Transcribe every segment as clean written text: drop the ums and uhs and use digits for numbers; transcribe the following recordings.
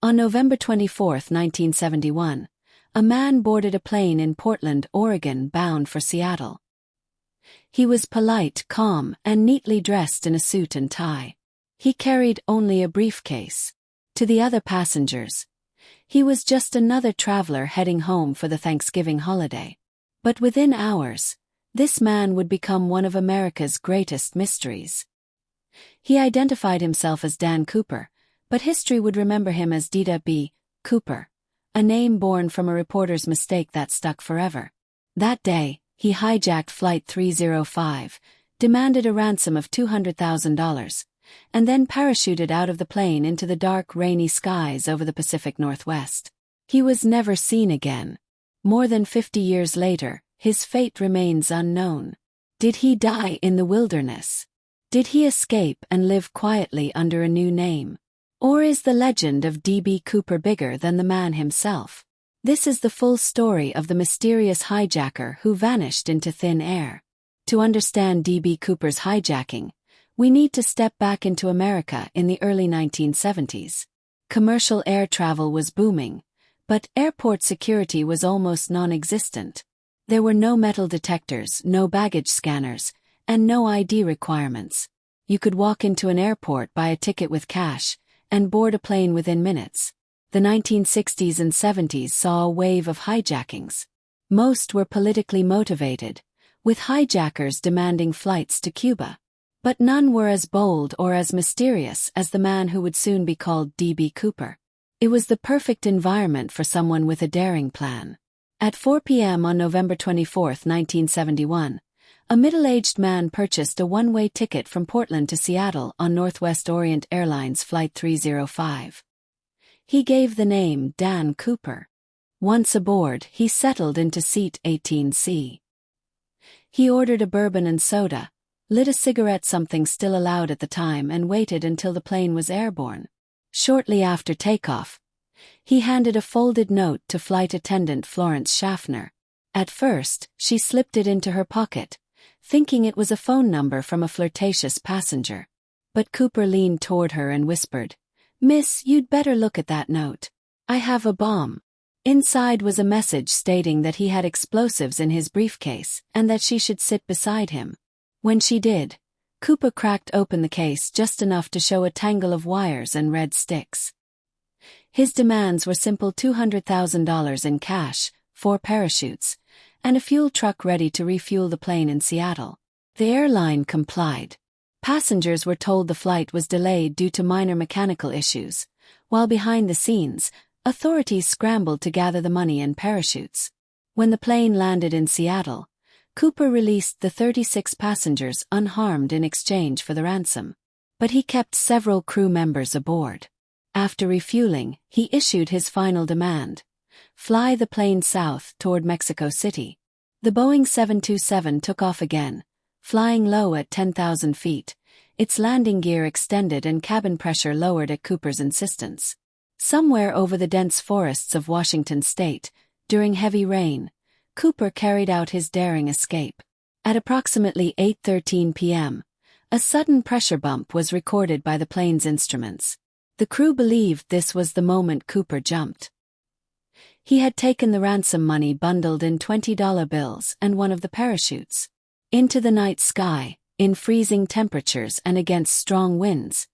On November 24, 1971, a man boarded a plane in Portland, Oregon bound for Seattle. He was polite, calm, and neatly dressed in a suit and tie. He carried only a briefcase. To the other passengers, he was just another traveler heading home for the Thanksgiving holiday. But within hours, this man would become one of America's greatest mysteries. He identified himself as Dan Cooper, but history would remember him as Dita B. Cooper, a name born from a reporter's mistake that stuck forever. That day, he hijacked Flight 305, demanded a ransom of $200,000, and then parachuted out of the plane into the dark, rainy skies over the Pacific Northwest. He was never seen again. More than 50 years later, his fate remains unknown. Did he die in the wilderness? Did he escape and live quietly under a new name? Or is the legend of D.B. Cooper bigger than the man himself? This is the full story of the mysterious hijacker who vanished into thin air. To understand D.B. Cooper's hijacking, we need to step back into America in the early 1970s. Commercial air travel was booming, but airport security was almost non-existent. There were no metal detectors, no baggage scanners, and no ID requirements. You could walk into an airport, buy a ticket with cash, and board a plane within minutes. The 1960s and 70s saw a wave of hijackings. Most were politically motivated, with hijackers demanding flights to Cuba. But none were as bold or as mysterious as the man who would soon be called D.B. Cooper. It was the perfect environment for someone with a daring plan. At 4 p.m. on November 24, 1971, a middle-aged man purchased a one-way ticket from Portland to Seattle on Northwest Orient Airlines Flight 305. He gave the name Dan Cooper. Once aboard, he settled into seat 18C. He ordered a bourbon and soda, lit a cigarette, something still allowed at the time, and waited until the plane was airborne. Shortly after takeoff, he handed a folded note to flight attendant Florence Schaffner. At first, she slipped it into her pocket, thinking it was a phone number from a flirtatious passenger. But Cooper leaned toward her and whispered, "Miss, you'd better look at that note. I have a bomb." Inside was a message stating that he had explosives in his briefcase and that she should sit beside him. When she did, Cooper cracked open the case just enough to show a tangle of wires and red sticks. His demands were simple: $200,000 in cash, 4 parachutes, and a fuel truck ready to refuel the plane in Seattle. The airline complied. Passengers were told the flight was delayed due to minor mechanical issues, while behind the scenes, authorities scrambled to gather the money and parachutes. When the plane landed in Seattle, Cooper released the 36 passengers unharmed in exchange for the ransom. But he kept several crew members aboard. After refueling, he issued his final demand: fly the plane south toward Mexico City. The Boeing 727 took off again, flying low at 10,000 feet, its landing gear extended and cabin pressure lowered at Cooper's insistence. Somewhere over the dense forests of Washington state, during heavy rain, Cooper carried out his daring escape. At approximately 8:13 p.m., a sudden pressure bump was recorded by the plane's instruments. The crew believed this was the moment Cooper jumped. He had taken the ransom money bundled in $20 bills and one of the parachutes. Into the night sky, in freezing temperatures and against strong winds,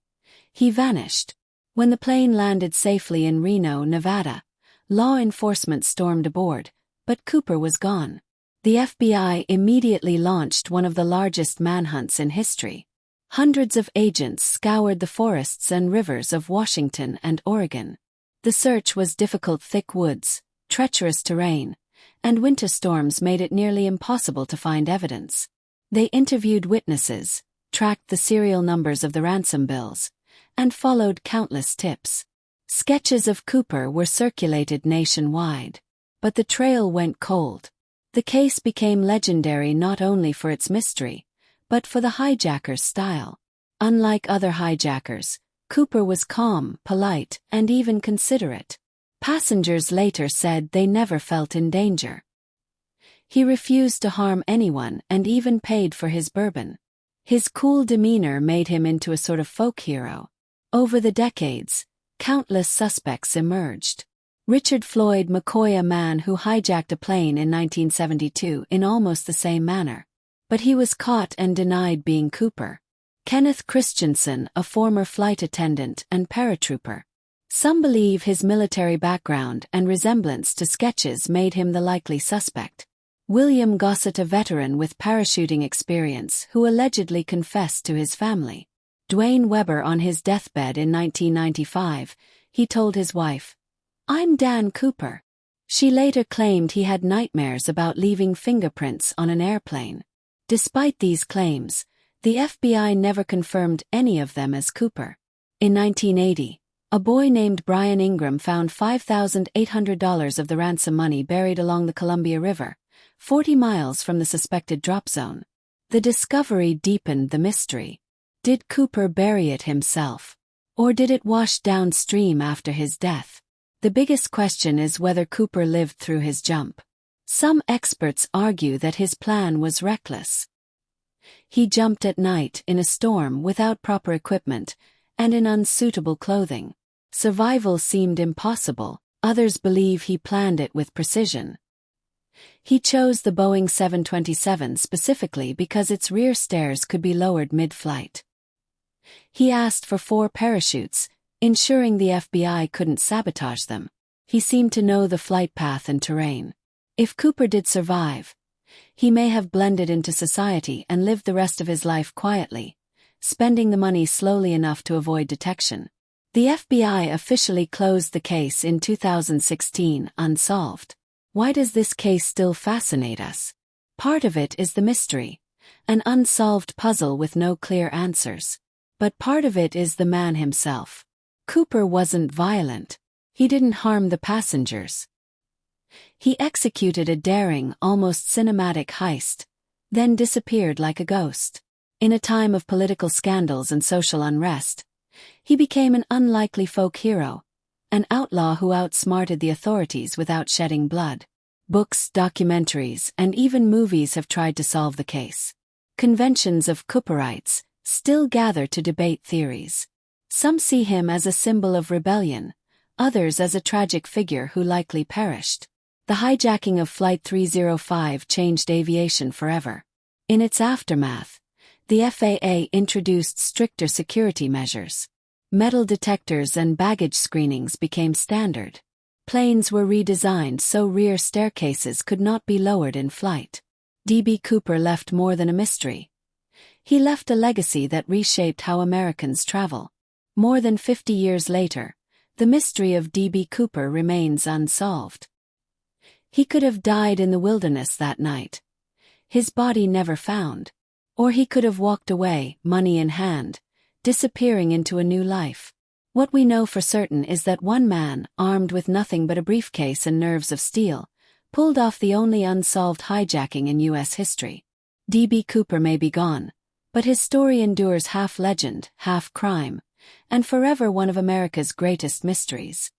he vanished. When the plane landed safely in Reno, Nevada, law enforcement stormed aboard, but Cooper was gone. The FBI immediately launched one of the largest manhunts in history. Hundreds of agents scoured the forests and rivers of Washington and Oregon. The search was difficult: thick woods, treacherous terrain, and winter storms made it nearly impossible to find evidence. They interviewed witnesses, tracked the serial numbers of the ransom bills, and followed countless tips. Sketches of Cooper were circulated nationwide. But the trail went cold. The case became legendary not only for its mystery, but for the hijacker's style. Unlike other hijackers, Cooper was calm, polite, and even considerate. Passengers later said they never felt in danger. He refused to harm anyone and even paid for his bourbon. His cool demeanor made him into a sort of folk hero. Over the decades, countless suspects emerged. Richard Floyd McCoy, a man who hijacked a plane in 1972 in almost the same manner. But he was caught and denied being Cooper. Kenneth Christensen, a former flight attendant and paratrooper. Some believe his military background and resemblance to sketches made him the likely suspect. William Gossett, a veteran with parachuting experience who allegedly confessed to his family. Dwayne Weber, on his deathbed in 1995, he told his wife, "I'm Dan Cooper." She later claimed he had nightmares about leaving fingerprints on an airplane. Despite these claims, the FBI never confirmed any of them as Cooper. In 1980, a boy named Brian Ingram found $5,800 of the ransom money buried along the Columbia River, 40 miles from the suspected drop zone. The discovery deepened the mystery. Did Cooper bury it himself? Or did it wash downstream after his death? The biggest question is whether Cooper lived through his jump. Some experts argue that his plan was reckless. He jumped at night in a storm without proper equipment and in unsuitable clothing. Survival seemed impossible. Others believe he planned it with precision. He chose the Boeing 727 specifically because its rear stairs could be lowered mid-flight. He asked for 4 parachutes, ensuring the FBI couldn't sabotage them. He seemed to know the flight path and terrain. If Cooper did survive, he may have blended into society and lived the rest of his life quietly, spending the money slowly enough to avoid detection. The FBI officially closed the case in 2016, unsolved. Why does this case still fascinate us? Part of it is the mystery, an unsolved puzzle with no clear answers. But part of it is the man himself. Cooper wasn't violent. He didn't harm the passengers. He executed a daring, almost cinematic heist, then disappeared like a ghost. In a time of political scandals and social unrest, he became an unlikely folk hero, an outlaw who outsmarted the authorities without shedding blood. Books, documentaries, and even movies have tried to solve the case. Conventions of Cooperites still gather to debate theories. Some see him as a symbol of rebellion, others as a tragic figure who likely perished. The hijacking of Flight 305 changed aviation forever. In its aftermath, the FAA introduced stricter security measures. Metal detectors and baggage screenings became standard. Planes were redesigned so rear staircases could not be lowered in flight. D.B. Cooper left more than a mystery. He left a legacy that reshaped how Americans travel. More than 50 years later, the mystery of D.B. Cooper remains unsolved. He could have died in the wilderness that night, his body never found. Or he could have walked away, money in hand, disappearing into a new life. What we know for certain is that one man, armed with nothing but a briefcase and nerves of steel, pulled off the only unsolved hijacking in U.S. history. D.B. Cooper may be gone, but his story endures half legend, half crime, and forever one of America's greatest mysteries.